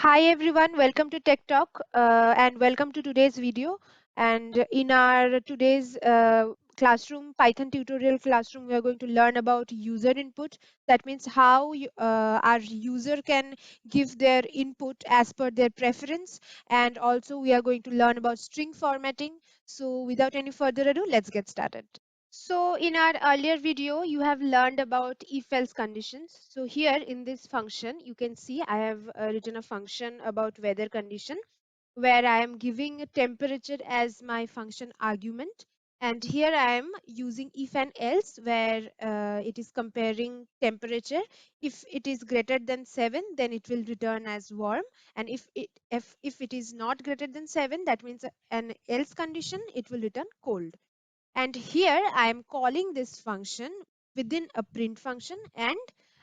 Hi everyone, welcome to Tech Talk and welcome to today's video. And in our today's classroom, Python tutorial classroom, we are going to learn about user input. That means how our user can give their input as per their preference. And also we are going to learn about string formatting. So without any further ado, let's get started. So in our earlier video, you have learned about if-else conditions. So here in this function, you can see I have written a function about weather condition where I am giving a temperature as my function argument. And here I am using if and else where it is comparing temperature. If it is greater than 7, then it will return as warm. And if it is not greater than 7, that means an else condition, it will return cold. And here I am calling this function within a print function and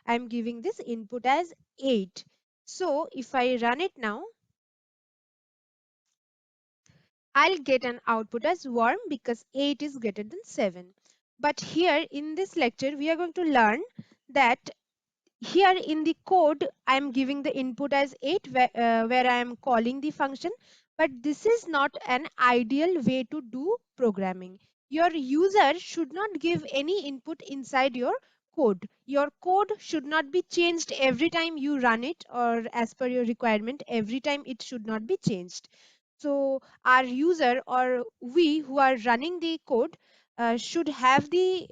I'm giving this input as 8. So if I run it now, I'll get an output as warm because 8 is greater than 7. But here in this lecture, we are going to learn that here in the code, I am giving the input as 8 where I am calling the function. But this is not an ideal way to do programming. Your user should not give any input inside your code. Your code should not be changed every time you run it or as per your requirement, every time it should not be changed. So our user or we who are running the code should have the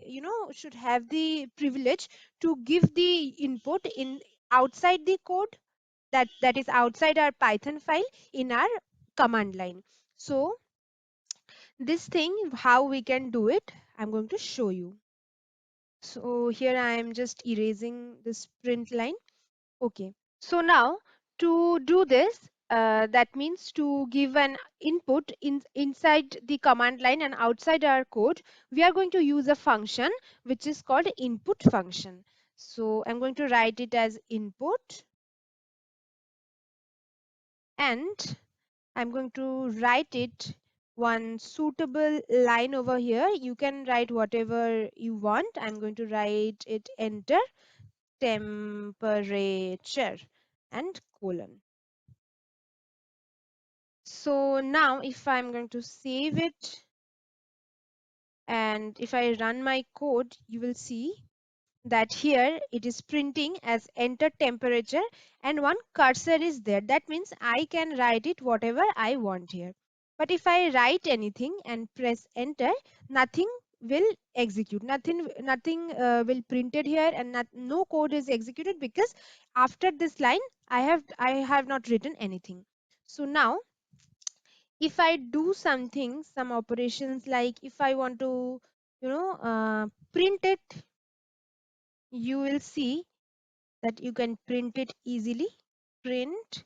should have the privilege to give the input in outside the code that is outside our Python file in our command line. So this thing how we can do it, I'm going to show you. So here I am just erasing this print line. Okay, so now to do this, that means to give an input inside the command line and outside our code, we are going to use a function which is called input function. So I'm going to write it as input and I'm going to write it one suitable line over here. You can write whatever you want. I'm going to write it enter temperature and colon. So now if I'm going to save it and if I run my code, you will see that here it is printing as enter temperature and one cursor is there. That means I can write it whatever I want here. But if I write anything and press enter, nothing will execute. Nothing will printed here and no code is executed because after this line I have not written anything. So now if I do something, some operations like if I want to, print it, you will see that you can print it easily. Print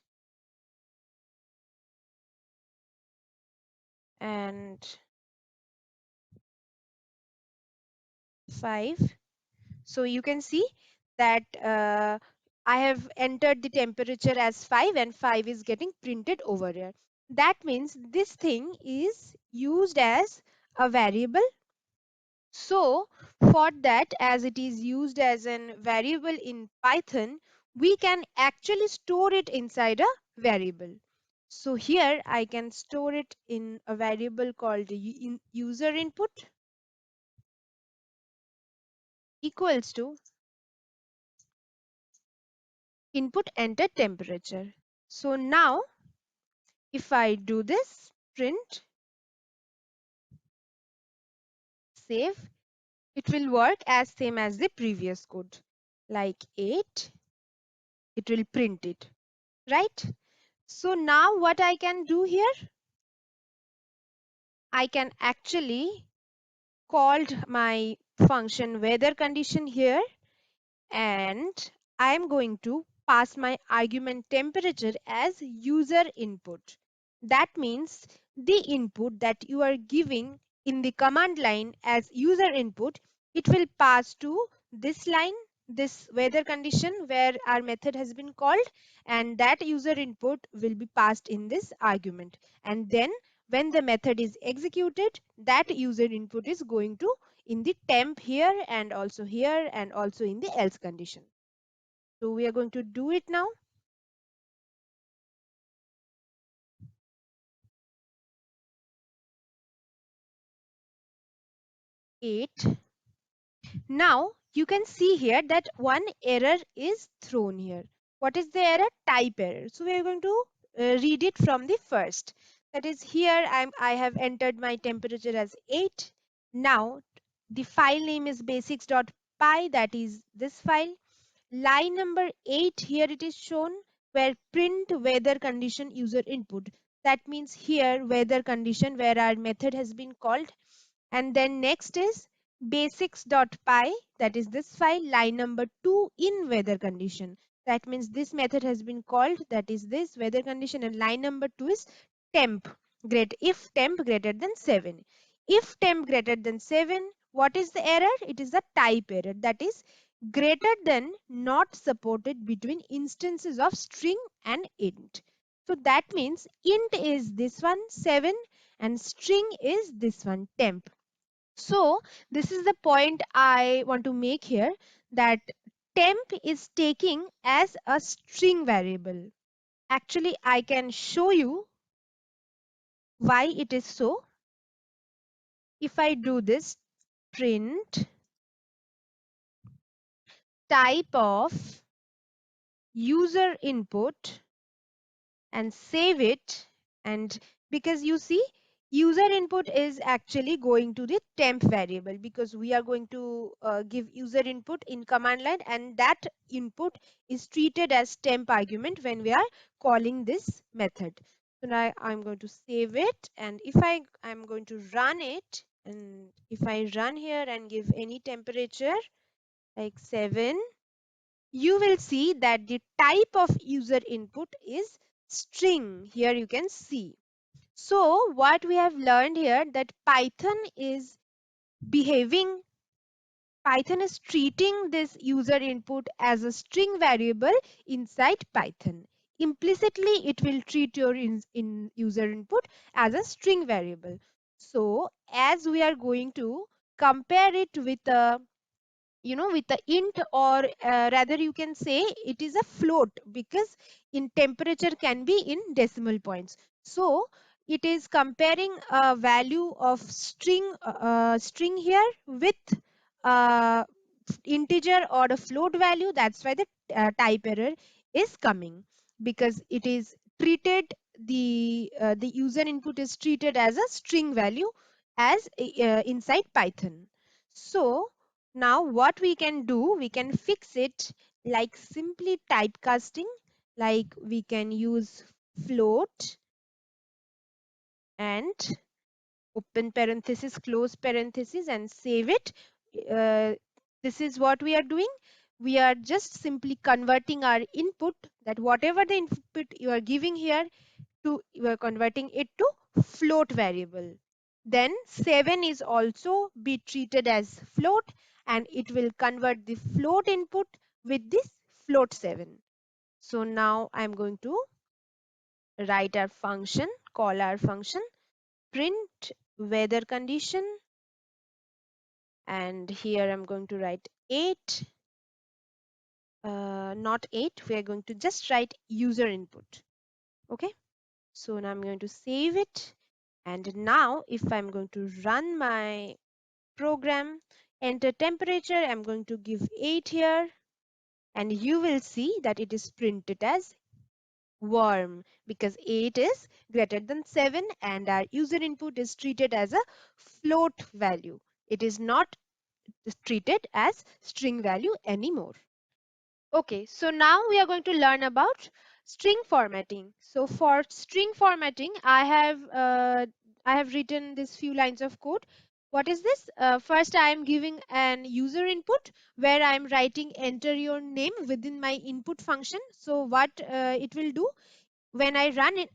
and 5. So you can see that I have entered the temperature as 5 and 5 is getting printed over here. That means this thing is used as a variable. So for that, as it is used as a variable in Python, we can actually store it inside a variable. So here I can store it in a variable called user input equals to input enter temperature. So now if I do this print save, it will work as same as the previous code like 8, it will print it, right? So now what I can do here, I can actually called my function weather condition here and I am going to pass my argument temperature as user input. That means the input that you are giving in the command line as user input, it will pass to this line, this weather condition where our method has been called, and that user input will be passed in this argument. And then when the method is executed, that user input is going to in the temp here and also in the else condition. So we are going to do it now. 8. Now you can see here that one error is thrown here. What is the error? Type error. So we are going to read it from the first. That is, here I have entered my temperature as 8. Now the file name is basics.py, that is this file. Line number 8, here it is shown, where print weather condition user input. That means here weather condition where our method has been called. And then next is basics.py, that is this file, line number 2 in weather condition. That means this method has been called, that is this weather condition, and line number 2 is temp, if temp greater than 7. If temp greater than 7, what is the error? It is the type error, that is greater than not supported between instances of string and int. So that means int is this one 7 and string is this one temp. So this is the point I want to make here, that temp is taking as a string variable. Actually, I can show you why it is so. If I do this, print type of user input and save it, and because you see user input is actually going to the temp variable, because we are going to give user input in command line, and that input is treated as temp argument when we are calling this method. So now I'm going to save it, and if I'm going to run it, and if I run here and give any temperature like 7, you will see that the type of user input is string. Here you can see. So what we have learned here, that behaving, Python is treating this user input as a string variable inside Python. Implicitly, it will treat your user input as a string variable. So as we are going to compare it with a with the int, or rather you can say it is a float, because in temperature can be in decimal points. So it is comparing a value of string here with uh, integer or a float value. That's why the type error is coming, because it is treated, the user input is treated as a string value as inside Python. So now what we can do, we can fix it like simply typecasting, like we can use float and open parenthesis, close parenthesis, and save it. Uh, this is what we are doing. We are just simply converting our input, that whatever the input you are giving here, you are converting it to float variable. Then 7 is also be treated as float, and it will convert the float input with this float 7. So now I'm going to write our function, call our function print weather condition, and here I'm going to write 8, not 8, we are going to just write user input. Okay, so now I'm going to save it, and now if I'm going to run my program, enter temperature, I'm going to give 8 here, and you will see that it is printed as warm, because 8 is greater than 7 and our user input is treated as a float value. It is not treated as string value anymore. Okay, so now we are going to learn about string formatting. So for string formatting, I have written this few lines of code. What is this? First, I am giving an user input where I am writing enter your name within my input function. So what it will do when I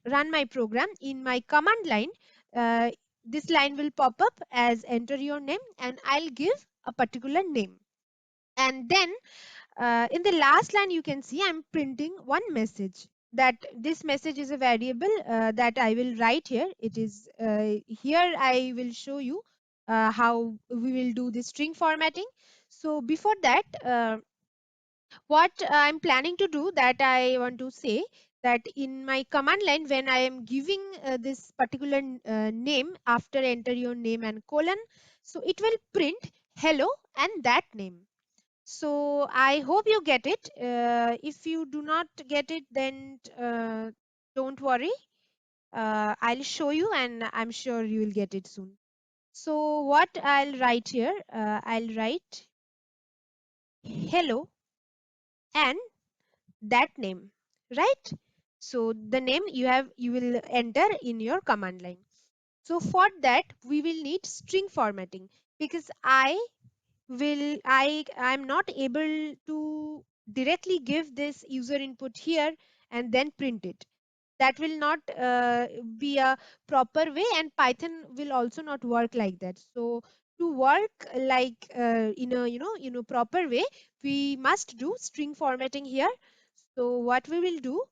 run my program in my command line, uh, this line will pop up as enter your name, and I'll give a particular name. And then in the last line, you can see I'm printing one message, that this message is a variable that I will write here. It is here I will show you how we will do the string formatting. So before that, what I'm planning to do, that I want to say, that in my command line, when I am giving this particular name after enter your name and colon, So it will print hello and that name. So I hope you get it. If you do not get it, then don't worry. I'll show you and I'm sure you will get it soon. So what I'll write here, I'll write hello and that name, right? So the name you will enter in your command line. So for that we will need string formatting, because I'm not able to directly give this user input here and then print it. That will not be a proper way, and Python will also not work like that. So to work like in a proper way, we must do string formatting here. So what we will do,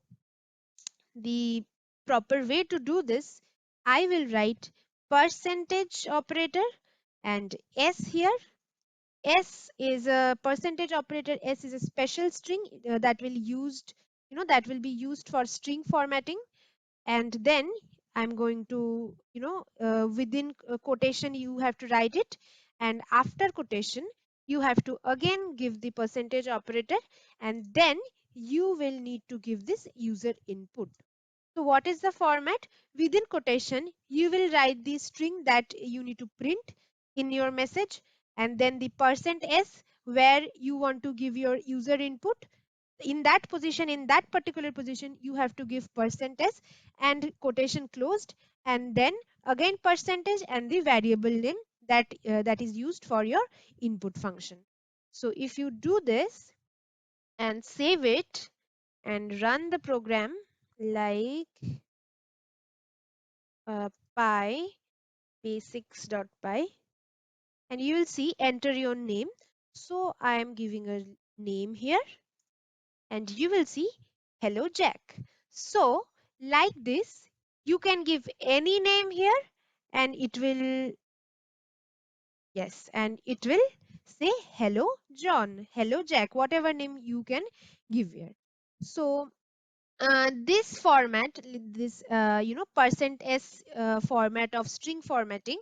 the proper way to do this, I will write percentage operator and s here. S is a percentage operator. S is a special string that will be used for string formatting. And then I'm going to, within quotation you have to write it, and after quotation you have to again give the percentage operator, and then you will need to give this user input. So what is the format? Within quotation, you will write the string that you need to print in your message, and then the %s where you want to give your user input. In that position, in that particular position, you have to give %s and quotation closed, and then again percentage and the variable name that is used for your input function. So if you do this and save it and run the program like py basics.py, and you will see enter your name. So I am giving a name here, and you will see hello Jack. So like this, you can give any name here, and it will, yes, and it will say hello John, hello Jack, whatever name you can give here. So this format, this %s format of string formatting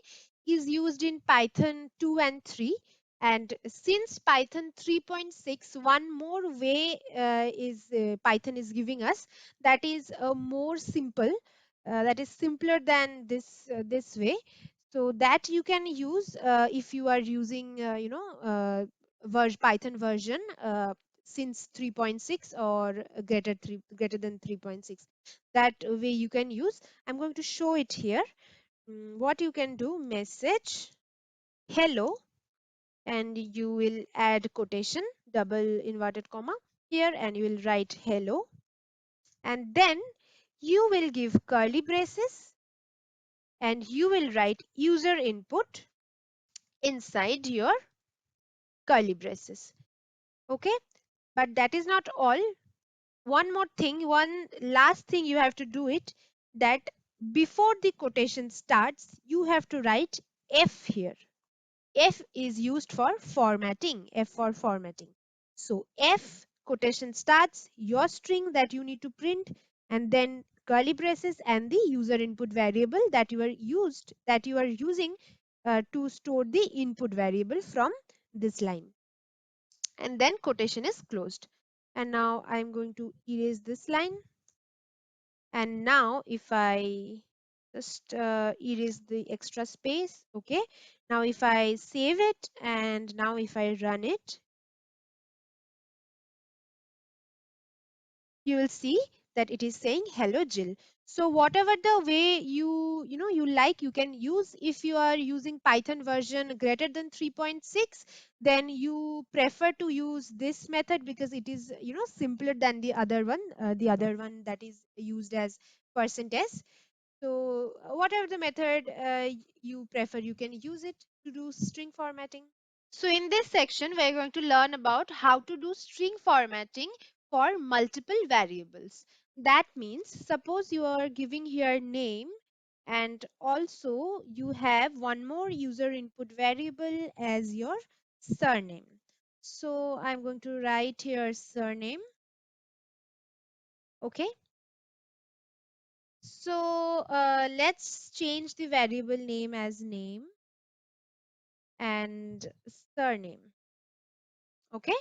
is used in Python 2 and 3. And since Python 3.6, one more way is Python is giving us, that is more simple, that is simpler than this way. So that you can use if you are using Python version since 3.6 or greater than 3.6. That way you can use. I'm going to show it here. What you can do, message hello, and you will add quotation, double inverted comma here, and you will write hello, and then you will give curly braces, and you will write user input inside your curly braces. Okay, but that is not all. One more thing, one last thing you have to do it, that before the quotation starts, you have to write F here. F is used for formatting, F for formatting. So F, quotation starts, your string that you need to print, and then curly braces and the user input variable that you are using to store the input variable from this line, and then quotation is closed. And now I'm going to erase this line, and now if I just erase the extra space. Okay, now if I save it and now if I run it, you will see that it is saying hello Jill. So whatever the way you like, you can use. If you are using Python version greater than 3.6, then you prefer to use this method because it is simpler than the other one that is used as %s. So whatever the method you prefer, you can use it to do string formatting. So in this section, we're going to learn about how to do string formatting for multiple variables. That means, suppose you are giving here name, and also you have one more user input variable as your surname. So I'm going to write here surname. Okay. So let's change the variable name as name. and surname. Okay.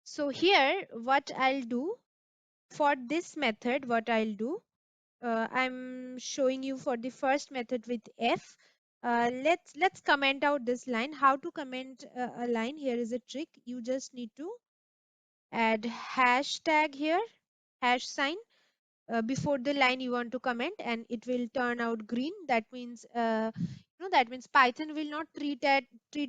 So here what I'll do for this method, what I'll do, I'm showing you for the first method with F. Let's comment out this line. How to comment a line? Here is a trick. You just need to add hashtag here, hash sign before the line you want to comment, and it will turn out green. That means that means Python will not treat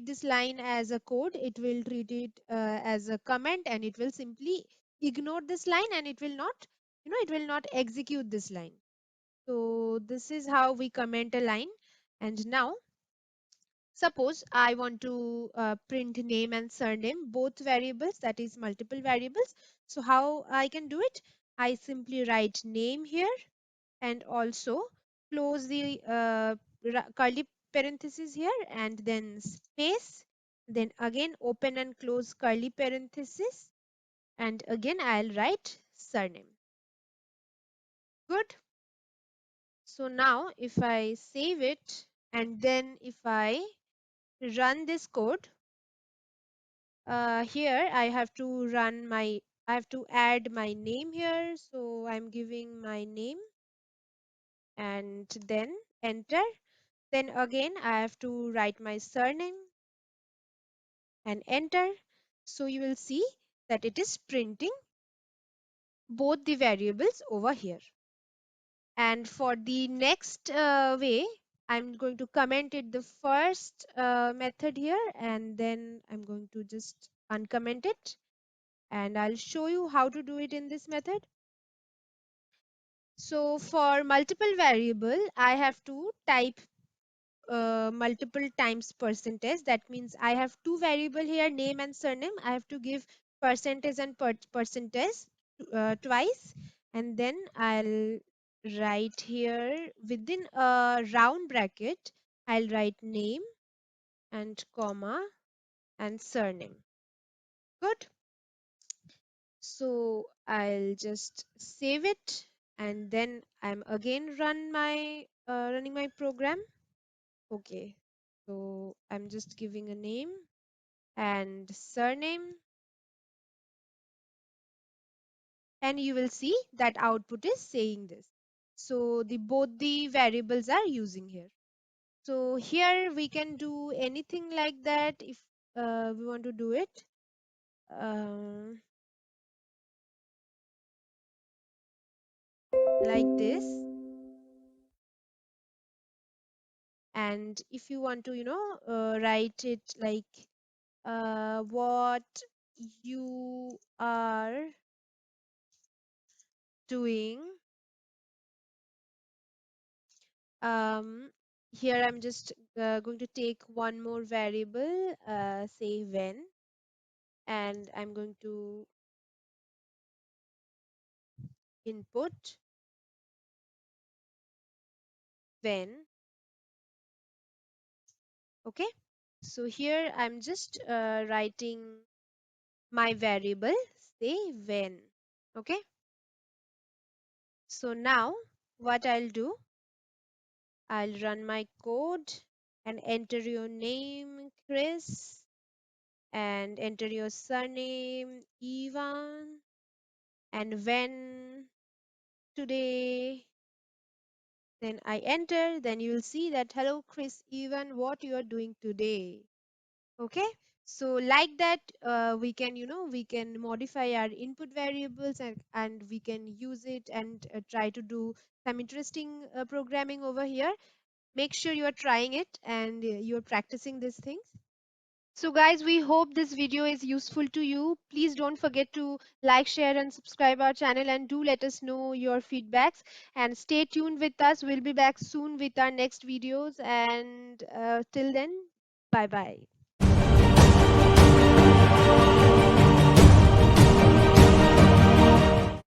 this line as a code. It will treat it as a comment, and it will simply ignore this line, and it will not, it will not execute this line. So this is how we comment a line. And now suppose I want to print name and surname, both variables, that is multiple variables. So how I can do it? I simply write name here and also close the curly parenthesis here and then space. Then again open and close curly parenthesis, and again I'll write surname. Good. So now if I save it and then if I run this code, here I have to add my name here. So I'm giving my name and then enter. Then again I have to write my surname and enter. So you will see that it is printing both the variables over here. And for the next way, I'm going to comment it the first method here, and then I'm going to just uncomment it, and I'll show you how to do it in this method. So for multiple variable, I have to type multiple times percentage. That means I have two variable here, name and surname. I have to give percentage and percentage twice, and then I'll write here within a round bracket, I'll write name and comma and surname. Good. So I'll just save it and then I'm again running my program. Okay, so I'm just giving a name and surname, and you will see that output is saying this. So the both the variables are using here. So here we can do anything like that if we want to do it. Like this. And if you want to, write it like what you are doing. Here I'm just going to take one more variable, say when, and I'm going to input when. Okay, so here I'm just writing my variable, say when. Okay, so now what I'll do, I'll run my code and enter your name, Chris, and enter your surname, Ivan, and when today. Then I enter, then you will see that hello Chris Ivan, what you are doing today. Okay, so like that we can, we can modify our input variables, and we can use it and try to do some interesting programming over here. Make sure you are trying it and you're practicing these things. So guys, we hope this video is useful to you. Please don't forget to like, share and subscribe our channel, and do let us know your feedbacks, and stay tuned with us. We'll be back soon with our next videos, and till then, bye bye.